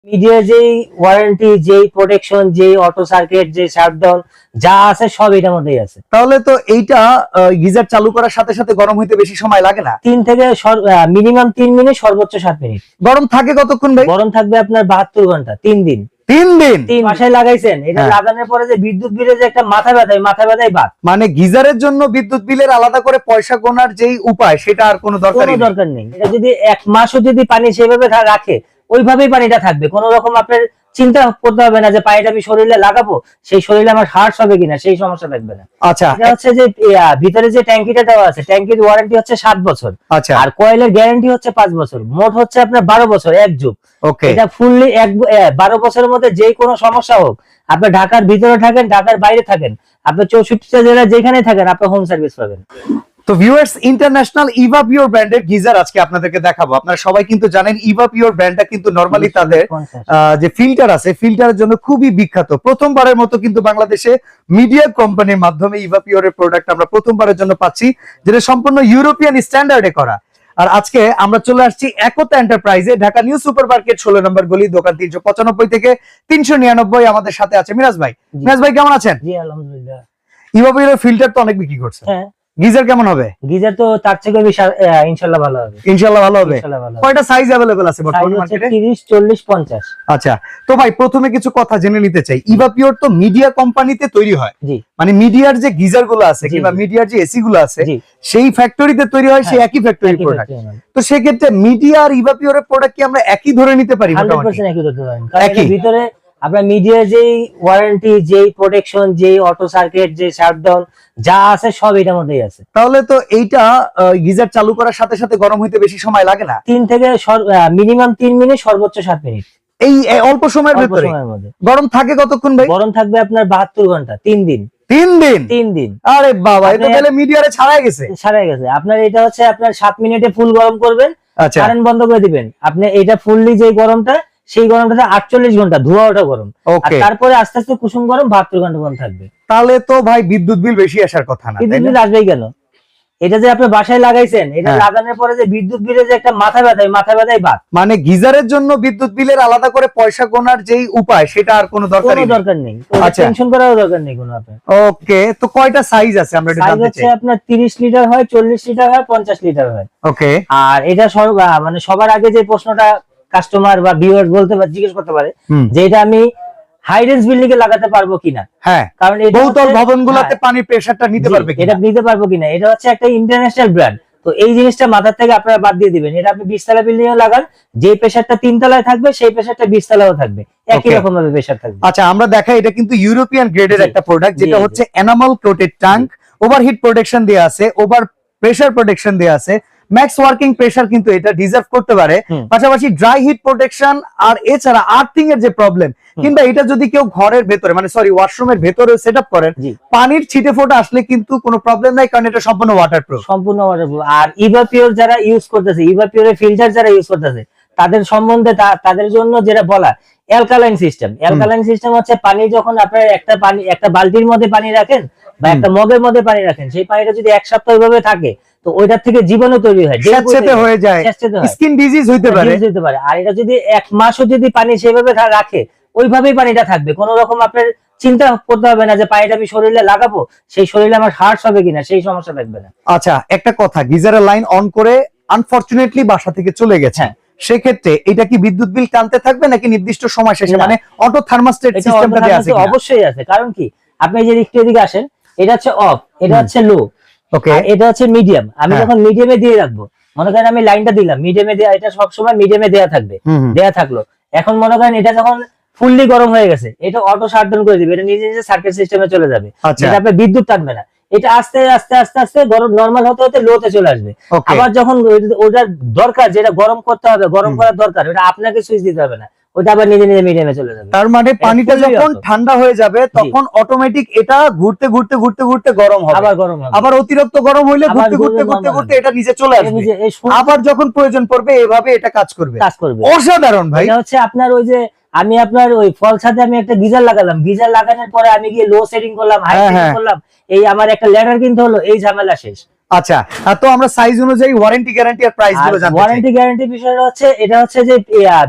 মিডিয়ার যেই ওয়ারেন্টি, যেই প্রোটেকশন, যেই অটো সার্কিট, যে শাটডাউন যা আছে সব এটার মধ্যেই আছে। তাহলে তো এইটা গিজার চালু করার সাথে সাথে গরম হইতে বেশি সময় লাগে না? 3 থেকে মিনিমাম 3 মিনিট, সর্বোচ্চ 7 মিনিট। গরম থাকে কতক্ষণ ভাই? গরম থাকবে আপনার 72 ঘন্টা, 3 দিন। 3 দিন? 3 বাসায় লাগাইছেন, এটা হ্যাঁ। লাগানোর পরে যে বিদ্যুৎ বিলে যে একটা মাথা ব্যথাই বাদ। মানে গিজারের জন্য বিদ্যুৎ বিলের আলাদা করে পয়সা গোনার যেই উপায় সেটা আর কোনো কোনো দরকার নেই। এটা যদি 1 মাসও যদি পানি সেভাবে রাখে, ওইভাবেই পানিটা থাকবে। কোনো রকম আপনার চিন্তা করতে হবে না যে পানিটা আমি শরীরে লাগাবো, সেই শরীরে আমার হার্স হবে কিনা, সেই সমস্যা থাকবে না। আচ্ছা, এটা হচ্ছে যে ভিতরে যে ট্যাঙ্কিটা দেওয়া আছে, ট্যাঙ্কির ওয়ারেন্টি হচ্ছে 7 বছর। আচ্ছা, আর কয়েলের গ্যারান্টি হচ্ছে 5 বছর। মোট হচ্ছে আপনার 12 বছর, এক যুগ। ওকে। এটা ফুললি 12 বছরের মধ্যে যে কোনো সমস্যা হোক, আপনি ঢাকার ভিতরে থাকেন, ঢাকার বাইরে থাকেন, আপনি 64টা জেলা যেখানে থাকেন, আপনি হোম সার্ভিস পাবেন। তো ভিউয়ার্স, ইন্টারন্যাশনাল ইভা পিওর ব্র্যান্ডের গিজার আজকে আপনাদেরকে দেখাবো। আপনারা সবাই কিন্তু জানেন ইভা পিওর ব্র্যান্ডটা কিন্তু নরমালি তাদের যে ফিল্টার আছে, ফিল্টারের জন্য খুবই বিখ্যাত। প্রথমবারের মতো কিন্তু বাংলাদেশে মিডিয়া কোম্পানির মাধ্যমে ইভা পিওরের প্রোডাক্ট আমরা প্রথমবারের জন্য পাচ্ছি, যেটা সম্পূর্ণ ইউরোপিয়ান স্ট্যান্ডার্ডে করা। আর আজকে আমরা চলে আসছি একতা এন্টারপ্রাইজে, ঢাকা নিউ সুপার মার্কেট 16 নম্বর গলি, দোকান 395 থেকে 399। আমাদের সাথে আছে মিরাজ ভাই। মিরাজ ভাই কেমন আছেন? জি আলহামদুলিল্লাহ। ইভা পিওরের ফিল্টার তো অনেক বিক্রি করছে, হ্যাঁ। গিজার কেমন হবে? গিজার তো তার থেকে বেশি ইনশাআল্লাহ ভালো হবে। ইনশাআল্লাহ ভালো হবে। ইনশাআল্লাহ ভালো হবে। কয়টা সাইজ अवेलेबल আছে বর্তমানে সাইজ হচ্ছে মার্কেটে? 30, 40, 50। আচ্ছা, তো ভাই প্রথমে কিছু কথা জেনে নিতে চাই। ইভা পিওর তো মিডিয়া কোম্পানিতে তৈরি হয়, জি। মানে মিডিয়ার যে গিজার গুলো আছে জি, কিংবা জি। মিডিয়ার যে এসি গুলো আছে, জি। সেই ফ্যাক্টরিতে তৈরি হয়, সেই হ্যাঁ, একই ফ্যাক্টরি একই প্রোডাক্ট। factory মাল। তো সেক্ষেত্রে মিডিয়া আর ইভা পিওরের প্রোডাক্ট কি আমরা একই ধরে নিতে পারি? মোটামুটি 100% একই ধরতে পারেন। কারণ একই? এর ভিতরে আপনার মিডিয়ার যেই ওয়ারেন্টি, যেই প্রোটেকশন, যেই অটো সার্কিট, যে শাটডাউন যা আছে সব এটার মধ্যেই আছে। তাহলে তো এইটা গিজার চালু করার সাথে সাথে গরম হইতে বেশি সময় লাগে না? 3 থেকে মিনিমাম 3 মিনিট, সর্বোচ্চ 7 মিনিট। এই অল্প সময়ের অল্প ভিতরে সময়ের মধ্যে। গরম থাকে কতক্ষণ ভাই? গরম থাকবে আপনার 72 ঘন্টা, 3 দিন। 3 দিন? 3 দিন। আরে বাবা, এটা আপনি- তাহলে মিডিয়ারে ছাড়াই গেছে। সারাই গেছে। আপনার এটা হচ্ছে আপনার 7 মিনিটে ফুল গরম করবেন, আচ্ছা, কারেন্ট বন্ধ করে দিবেন। আপনি এটা ফুললি যে গরমটা, সেই গরমটাতে 48 ঘন্টা ধোয়া ওঠা গরম। আর ওকে। তারপরে আস্তে আস্তে কুসুম গরম 72 ঘন্টা গরম থাকবে। তাহলে তো ভাই বিদ্যুৎ বিল বেশি আসার কথা না, বিদ্যুৎ তাই বিল না? আসবেই কেন? এটা যে আপনি বাসায় লাগাইছেন, এটা হ্যাঁ। লাগানোর পরে যে বিদ্যুৎ বিলে যে একটা মাথা ব্যথাই বাদ। মানে গিজারের জন্য বিদ্যুৎ বিলের আলাদা করে পয়সা গোনার যেই উপায় সেটা আর কোনো দরকার কোনো নেই। দরকার নেই, আচ্ছা। টেনশন করারও দরকার নেই কোনো আপনার। ওকে, তো কয়টা সাইজ আছে আমরা একটু সাইজ জানতে হচ্ছে চাই। আপনার 30 লিটার হয়, 40 লিটার হয়, 50 লিটার হয়। ওকে, আর এটা মানে সবার আগে যে প্রশ্নটা কাস্টমার বা ভিউয়ার জিজ্ঞেস করতে পারে, হুম। যে এটা আমি হাই রেঞ্জ বিল্ডিং এ লাগাতে পারবো কিনা। হ্যাঁ, কারণ এটা বহুতল হচ্ছে- ভবনগুলোতে হ্যাঁ, পানির প্রেসারটা নিতে জি, পারবে এটা কিনা? নিতে পারবো কিনা। এটা হচ্ছে একটা ইন্টারন্যাশনাল ব্র্যান্ড। তো এই জিনিসটা মাথার থেকে আপনারা বাদ দিয়ে দিবেন। এটা আপনি 20 তলা বিল্ডিং এ লাগান, যে প্রেসারটা 3 তলায় থাকবে, সেই প্রেসারটা 20 তলায়ও থাকবে, একই Okay. রকম ভাবে প্রেসার থাকবে। আচ্ছা, আমরা দেখাই এটা কিন্তু ইউরোপিয়ান গ্রেডের জি, একটা প্রোডাক্ট, জি, যেটা জি। হচ্ছে enamel coated tank, overheat protection দেয়া আছে, ওভার প্রেসার প্রোটেকশন দেয়া আছে, ম্যাক্স ওয়ার্কিং প্রেসার কিন্তু এটা ডিজার্ভ করতে পারে। হুম। পাশাপাশি ড্রাই হিট প্রোটেকশন, আর এছাড়া আর্থিং এর যে প্রবলেম, কিংবা এটা যদি কেউ ঘরের ভেতরে মানে সরি ওয়াশরুমের ভেতরে সেটআপ করেন, জি। পানির ছিটে ফোঁটা আসলে কিন্তু কোনো প্রবলেম নাই, কারণ এটা সম্পূর্ণ ওয়াটারপ্রুফ। সম্পূর্ণ ওয়াটারপ্রুফ। আর ইভা পিওর যারা ইউজ করতেছে, ইভা পিওরের ফিল্টার যারা ইউজ করতেছে, তাদের সম্বন্ধে তাদের জন্য যেটা বলা অ্যালকালাইন সিস্টেম। অ্যালকালাইন সিস্টেম হচ্ছে পানি যখন আপনার একটা বালতির মধ্যে পানি রাখেন বা একটা মগের মধ্যে পানি রাখেন, সেই পানিটা যদি 1 সপ্তাহ ওইভাবে থাকে, তো ওইটার থেকে জীবাণু তৈরি হয়, স্যাঁতসেঁতে হয়ে যায়, স্যাঁতসেঁতে হয়, স্কিন ডিজিজ হইতে পারে। ডিজিজ হতে পারে। আর এটা যদি 1 মাসও যদি পানি সেভাবে রাখে, ওইভাবেই পানিটা থাকবে। কোনো রকম আপনার চিন্তা করতে হবে না যে পানিটা আমি শরীরে লাগাবো, সেই শরীরে আমার হার্স হবে কিনা, সেই সমস্যা থাকবে না। আচ্ছা, একটা কথা, গিজারের লাইন অন করে আনফরচুনেটলি বাসা থেকে চলে গেছে, হ্যাঁ। সেক্ষেত্রে এটা কি বিদ্যুৎ বিল টানতে থাকবে নাকি নির্দিষ্ট সময় শেষে? না। মানে অটো থার্মোস্টেট এটা সিস্টেমটা দেয়া আছে কিনা? অবশ্যই আছে। কারণ কি, আপনি এই যে এদিকে আসেন, এটা হচ্ছে অফ, এটা হচ্ছে লো, ওকে, আর এটা হচ্ছে মিডিয়াম। আমি হ্যাঁ। যখন মিডিয়ামে দিয়ে রাখবো, মনে করেন আমি লাইনটা দিলাম মিডিয়ামে দেয়া, এটা সবসময় মিডিয়ামে দেয়া থাকবে, দেয়া থাকলো। এখন মনে করেন এটা যখন ফুললি গরম হয়ে গেছে, এটা অটো শাটডাউন করে দিবে, এটা নিজে নিজে সার্কিট সিস্টেমে চলে যাবে, আচ্ছা। যেটা আপনার বিদ্যুৎ টানবে না। এটা আস্তে আস্তে আস্তে আস্তে গরম নরমাল হতে হতে লোতে চলে আসবে। Okay. আবার যখন ওটার দরকার, যেটা গরম করতে হবে, গরম করার দরকার, ওটা আপনাকে সুইচ দিতে হবে না, ওটা আবার নিজে নিজে মিডিয়ামে চলে যাবে। তার মানে পানিটা fully যখন auto। ঠান্ডা হয়ে যাবে তখন অটোমেটিক এটা ঘুরতে ঘুরতে ঘুরতে ঘুরতে গরম হবে, আবার গরম হবে। আবার অতিরিক্ত গরম হইলে আবার ঘুরতে ঘুরতে ঘুরতে ঘুরতে normal ঘুরতে হবে। এটা নিচে চলে এটা আসবে, নিজে আবার যখন প্রয়োজন পড়বে এভাবে এটা কাজ করবে। অসাধারণ ভাই। এটা হচ্ছে আপনার ওই যে আমি আপনার ওই ফল ছাদে আমি একটা গিজার লাগালাম, গিজার লাগানোর পরে আমি গিয়ে লো সেটিং করলাম, হাই হ্যাঁ, সেটিং হ্যাঁ। করলাম, এই আমার একটা ল্যাডার কিনতে হলো, এই ঝামেলা শেষ। আচ্ছা, তো আমরা সাইজ অনুযায়ী ওয়ারেন্টি গ্যারান্টি আর প্রাইস গুলো জানতে চাই। ওয়ারেন্টি গ্যারান্টি বিষয়টা হচ্ছে এটা হচ্ছে যে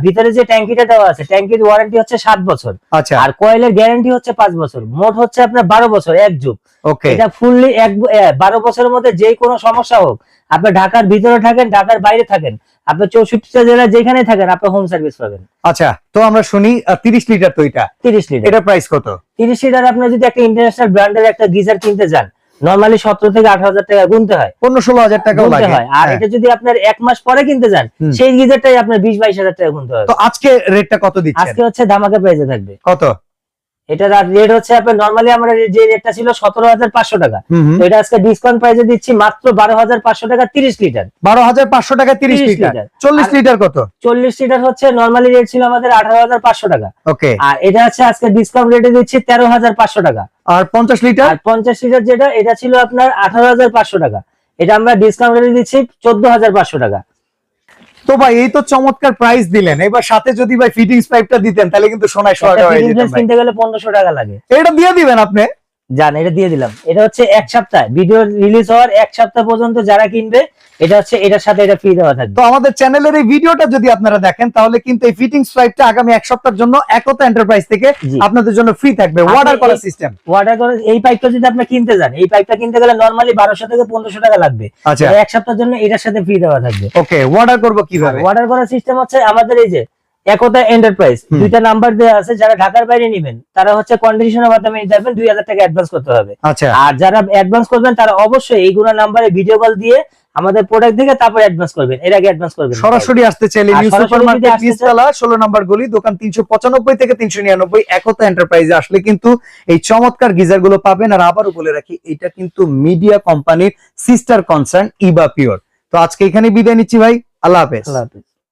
ভিতরে যে ট্যাঙ্কিটা দেওয়া আছে ট্যাঙ্কির ওয়ারেন্টি হচ্ছে 7 বছর, আচ্ছা, আর কয়েলের গ্যারান্টি হচ্ছে 5 বছর, মোট হচ্ছে আপনার 12 বছর এক যুগ। ওকে, এটা ফুললি 12 বছরের মধ্যে যে কোনো সমস্যা হোক, আপনি ঢাকার ভিতরে থাকেন ঢাকার বাইরে থাকেন, আপনি 64টা জেলা যেখানে থাকেন আপনি হোম সার্ভিস পাবেন। আচ্ছা, তো আমরা শুনি 30 লিটার তো এটা 30 লিটার। এটা প্রাইস কত? 30 লিটার আপনি যদি একটা ইন্টারন্যাশনাল ব্র্যান্ডের একটা গিজার কিনতে যান নরমালি 17 থেকে 18,000 টাকা গুনতে হয়, 15-16 টাকাও গুনতে লাগে। হয়। আর হ্যাঁ। এটা যদি আপনার 1 মাস পরে কিনতে যান সেই গিজারটাই আপনার 20-22,000 টাকা গুনতে হবে। তো আজকে রেটটা কত দিচ্ছেন? আজকে হচ্ছে ধামাকা প্রাইসে থাকবে। কত? এটা রেট হচ্ছে আপনার নরমালি আমরা যে রেটটা ছিল 17,500 টাকা, হুম, তো এটা আজকে ডিসকাউন্ট প্রাইসে দিচ্ছি মাত্র 12,500 টাকা 30 লিটার। 12,500 টাকা 30 30 লিটার। লিটার। 40 লিটার কত? 40 লিটার হচ্ছে নরমালি রেট ছিল আমাদের 18,500 টাকা, ওকে, আর এটা হচ্ছে আজকে ডিসকাউন্ট রেটে দিচ্ছি 13,500 টাকা। আর 50 লিটার? আর 50 লিটার যেটা এটা ছিল আপনার 18,500 টাকা, এটা আমরা ডিসকাউন্ট রেটে দিচ্ছি 14,500 টাকা। তো ভাই এই তো চমৎকার প্রাইস দিলেন, এবার সাথে যদি ভাই ফিটিংস পাইপটা দিতেন তাহলে কিন্তু সোনায় একটা সোহাগা হয়ে ফিটিং যেত প্রেস ভাই। কিনতে গেলে 1500 টাকা লাগে। এটা দিয়ে দিবেন আপনি? জান, এটা দিয়ে দিলাম। এটা হচ্ছে 1 সপ্তাহ ভিডিও রিলিজ হওয়ার 1 সপ্তাহ পর্যন্ত যারা কিনবে এটা হচ্ছে এটার সাথে এটা ফ্রি দেওয়া থাকবে। তো আমাদের চ্যানেলের এই ভিডিওটা যদি আপনারা দেখেন তাহলে কিন্তু এই ফিটিংস পাইপটা আগামী 1 সপ্তাহের জন্য একতা এন্টারপ্রাইজ থেকে জি। আপনাদের জন্য ফ্রি থাকবে, আপনি অর্ডার করার এই- সিস্টেম। ওয়াটার করে এই পাইপটা যদি আপনি কিনতে যান, এই পাইপটা কিনতে গেলে নরমালি 1200 থেকে 1500 টাকা লাগবে। আচ্ছা, 1 সপ্তাহের জন্য এটার সাথে ফ্রি দেওয়া থাকবে। ওকে, অর্ডার করব কিভাবে? অর্ডার করার সিস্টেম হচ্ছে আমাদের এই যে একতা এন্টারপ্রাইজ দুইটা নাম্বার দেওয়া আছে, যারা ঢাকার বাইরে নেবেন তারা হচ্ছে কন্ডিশনের মাধ্যমে নিতে পারবেন, 2000 টাকা অ্যাডভান্স করতে হবে। আচ্ছা, আর যারা অ্যাডভান্স করবেন তারা অবশ্যই এইগুলো নাম্বারে ভিডিও কল দিয়ে আমাদের প্রোডাক্ট দেখে তারপর অ্যাডভান্স করবেন, এর আগে অ্যাডভান্স করবেন না। সরাসরি আসতে চাইলে আর নিউ সরাসরি সুপার যদি মার্কেট আসতে নিচতলা 16 নম্বর গলি, দোকান 395 থেকে 399, একতা এন্টারপ্রাইজে আসলে কিন্তু এই চমৎকার গিজার গুলো পাবেন। আর আবারও বলে রাখি এটা কিন্তু মিডিয়া কোম্পানির সিস্টার কনসার্ন ইভা পিওর। তো আজকে এখানে বিদায় নিচ্ছি ভাই, আল্লাহ হাফেজ। আল্লাহ হাফেজ।